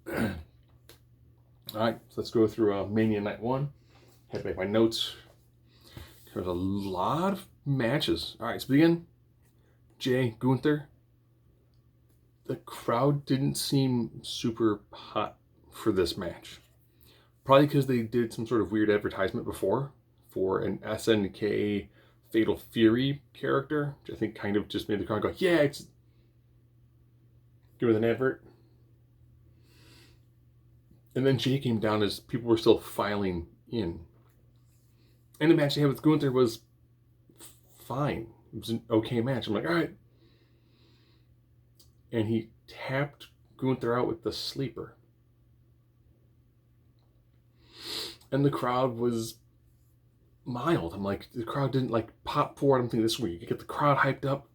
All right, so let's go through Mania Night 1. Had to make my notes. There's a lot of matches. All right, let's begin. Jay Gunther. The crowd didn't seem super hot for this match. Probably because they did some sort of weird advertisement before for an SNK Fatal Fury character, which I think kind of just made the crowd go, yeah, it's... Give it an advert. And then Jay came down as people were still filing in. And the match they had with Gunther was fine. It was an okay match. I'm like, all right. And he tapped Gunther out with the sleeper. And the crowd was mild. I'm like, the crowd didn't like pop forward. I'm thinking this week, you get the crowd hyped up.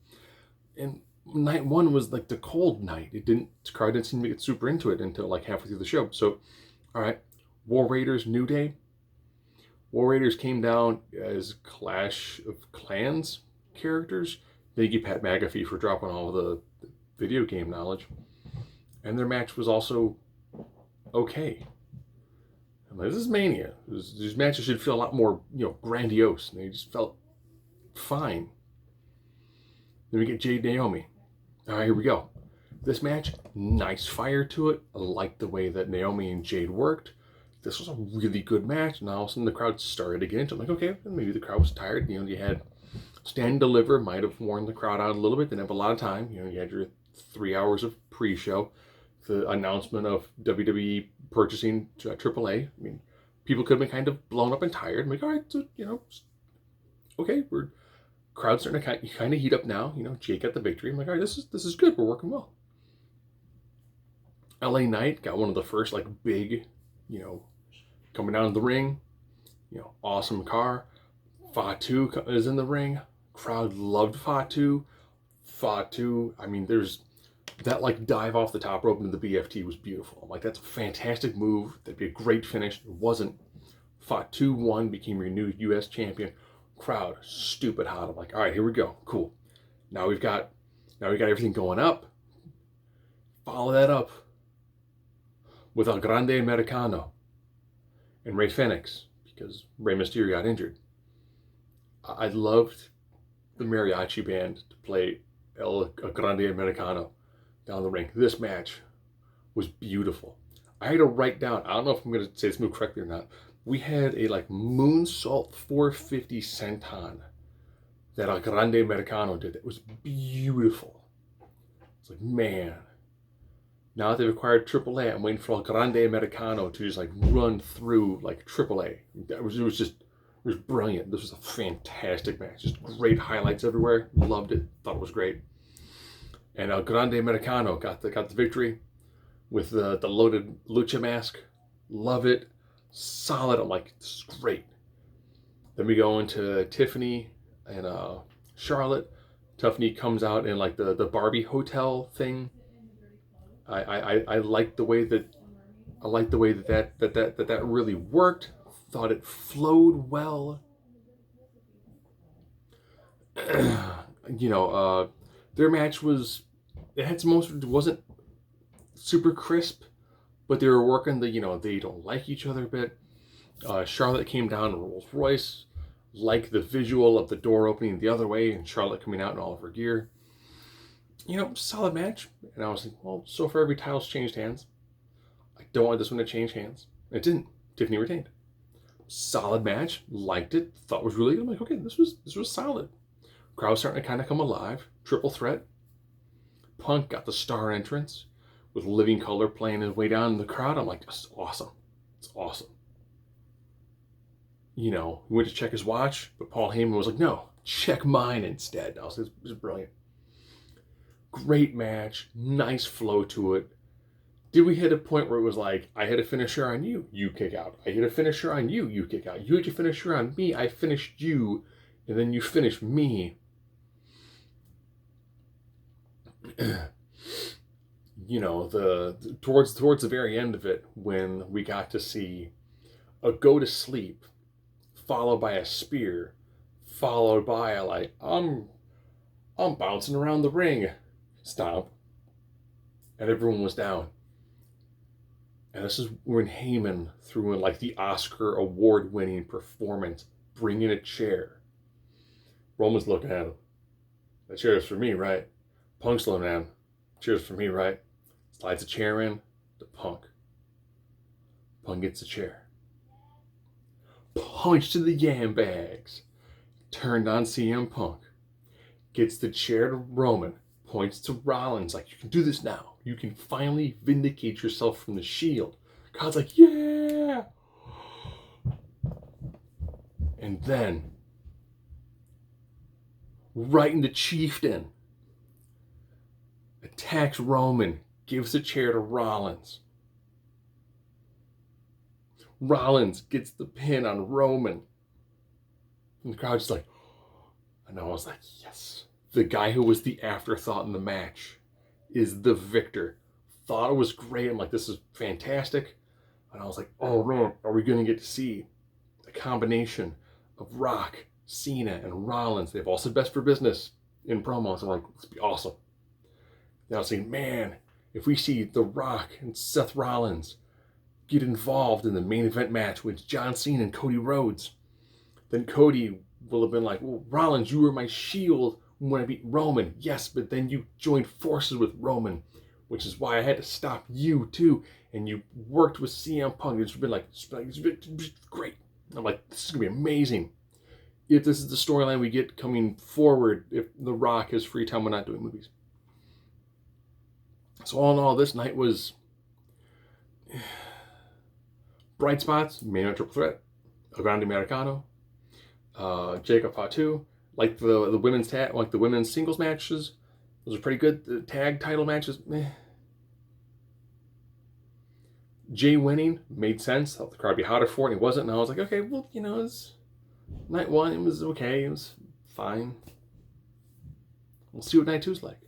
And night 1 was like the cold night. The crowd didn't seem to get super into it until like halfway through the show. So, all right, War Raiders, New Day. War Raiders came down as Clash of Clans characters. Thank you, Pat McAfee, for dropping all the video game knowledge. And their match was also okay. I'm like, this is Mania. These matches should feel a lot more, grandiose. And they just felt fine. Then we get Jade Naomi. All right, here we go. This match, nice fire to it. I liked the way that Naomi and Jade worked. This was a really good match. And all of a sudden the crowd started to get into it. I'm like, okay, maybe the crowd was tired. You had Stand and Deliver, might have worn the crowd out a little bit. Didn't have a lot of time. You had your 3 hours of pre-show. The announcement of WWE purchasing AAA. I mean, people could have been kind of blown up and tired. I'm like, all right, so, okay, we're crowd's starting to kind of heat up now. Jake got the victory. I'm like, all right, this is good. We're working well. LA Knight got one of the first big, coming down the ring. Awesome car. Fatu is in the ring. Crowd loved Fatu. I mean, there's that dive off the top rope into the BFT was beautiful. I'm like, that's a fantastic move. That'd be a great finish. It wasn't. Fatu won, became your new U.S. champion. Crowd stupid hot. I'm like, all right, here we go. Cool. Now we got everything going up. Follow that up with El Grande Americano and Rey Fenix, because Rey Mysterio got injured. I loved the mariachi band to play El Grande Americano down the ring. This match was beautiful. I had to write down, I don't know if I'm going to say this move correctly or not. We had a moonsault 450 senton that El Grande Americano did. It was beautiful. It's like, man, now that they've acquired AAA, I'm waiting for El Grande Americano to just run through AAA. It was brilliant. This was a fantastic match. Just great highlights everywhere. Loved it. Thought it was great. And El Grande Americano got the victory with the loaded lucha mask. Love it. Solid. I'm like, this is great. Then we go into Tiffany and Charlotte. Tiffany comes out in the Barbie hotel thing. I like the way that that really worked. Thought it flowed well. Their match it wasn't super crisp, but they were working they don't like each other a bit. Charlotte came down in Rolls Royce, the visual of the door opening the other way and Charlotte coming out in all of her gear. Solid match. And I was like, well, so far every title's changed hands. I don't want this one to change hands. It didn't. Tiffany retained. Solid match. Liked it. Thought it was really good. I'm like, okay, this was solid. Crowd starting to kind of come alive. Triple threat. Punk got the star entrance with Living Color playing his way down in the crowd. I'm like, this is awesome. It's awesome. He went to check his watch, but Paul Heyman was like, no, check mine instead. It was brilliant. Great match. Nice flow to it. Did we hit a point where it was like, I hit a finisher on you, you kick out. I hit a finisher on you, you kick out. You hit your finisher on me, I finished you, and then you finished me. Towards the very end of it, when we got to see a go to sleep, followed by a spear, followed by a I'm bouncing around the ring, stomp, and everyone was down. And this is when Heyman threw in like the Oscar award-winning performance, bringing a chair. Roman's looking at him. That chair is for me, right? Punk's looking at him. Chair's for me, right? Slides a chair in to Punk. Punk gets a chair. Punch to the yam bags. Turned on CM Punk. Gets the chair to Roman. Points to Rollins like, you can do this now. You can finally vindicate yourself from the Shield. God's like, yeah! And then, right in the Chieftain, attacks Roman, gives the chair to Rollins. Rollins gets the pin on Roman. And the crowd's like, and I was like, yes. The guy who was the afterthought in the match is the victor. Thought it was great. I'm like, this is fantastic. And I was like, oh man, are we going to get to see a combination of Rock, Cena, and Rollins? They've all said best for business in promos. I'm like, this would be awesome. Now I was saying, man, if we see The Rock and Seth Rollins get involved in the main event match with John Cena and Cody Rhodes, then Cody will have been like, well, Rollins, you were my shield when I beat Roman. Yes, but then you joined forces with Roman, which is why I had to stop you too. And you worked with CM Punk. It's been great. I'm like, this is going to be amazing. If this is the storyline we get coming forward, if The Rock has free time when not doing movies. So all in all, this night was bright spots, main event triple threat, El Grande Americano, Jacob Fatu, like the women's singles matches. Those are pretty good. The tag title matches, meh. Jay winning made sense. Thought the crowd would be hotter for it, and it wasn't. And I was like, okay, well, you know, it's night one. It was okay. It was fine. We'll see what night two's like.